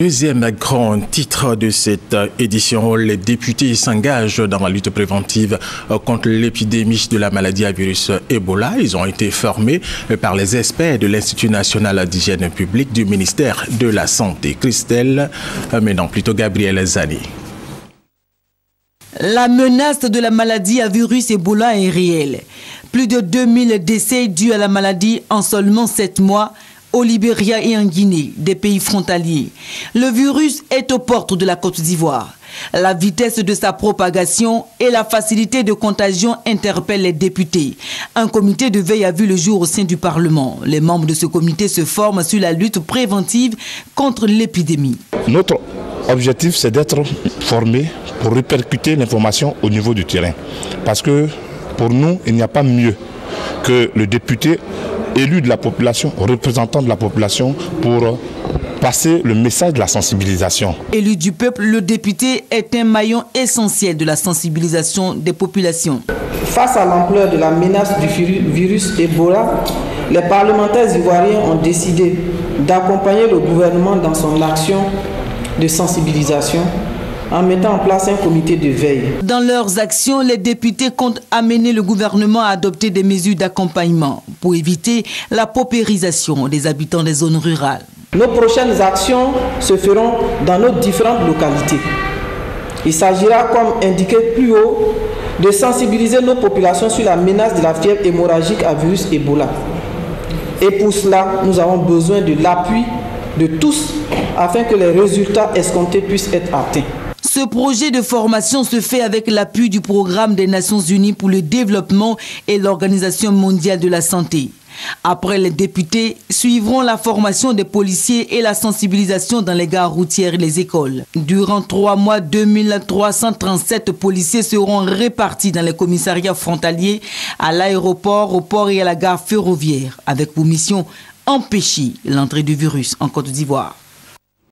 Deuxième grand titre de cette édition, les députés s'engagent dans la lutte préventive contre l'épidémie de la maladie à virus Ebola. Ils ont été formés par les experts de l'Institut national d'hygiène publique du ministère de la Santé. Christelle, mais non, plutôt Gabriel Zani. La menace de la maladie à virus Ebola est réelle. Plus de 2000 décès dus à la maladie en seulement 7 mois au Libéria et en Guinée, des pays frontaliers. Le virus est aux portes de la Côte d'Ivoire. La vitesse de sa propagation et la facilité de contagion interpellent les députés. Un comité de veille a vu le jour au sein du Parlement. Les membres de ce comité se forment sur la lutte préventive contre l'épidémie. Notre objectif, c'est d'être formés pour répercuter l'information au niveau du terrain. Parce que pour nous, il n'y a pas mieux que le député élu de la population, représentant de la population, pour passer le message de la sensibilisation. Élu du peuple, le député est un maillon essentiel de la sensibilisation des populations. Face à l'ampleur de la menace du virus Ebola, les parlementaires ivoiriens ont décidé d'accompagner le gouvernement dans son action de sensibilisation en mettant en place un comité de veille. Dans leurs actions, les députés comptent amener le gouvernement à adopter des mesures d'accompagnement pour éviter la paupérisation des habitants des zones rurales. Nos prochaines actions se feront dans nos différentes localités. Il s'agira, comme indiqué plus haut, de sensibiliser nos populations sur la menace de la fièvre hémorragique à virus Ebola. Et pour cela, nous avons besoin de l'appui de tous afin que les résultats escomptés puissent être atteints. Ce projet de formation se fait avec l'appui du Programme des Nations Unies pour le développement et l'Organisation mondiale de la santé. Après, les députés suivront la formation des policiers et la sensibilisation dans les gares routières et les écoles. Durant 3 mois, 2337 policiers seront répartis dans les commissariats frontaliers, à l'aéroport, au port et à la gare ferroviaire, avec pour mission empêcher l'entrée du virus en Côte d'Ivoire.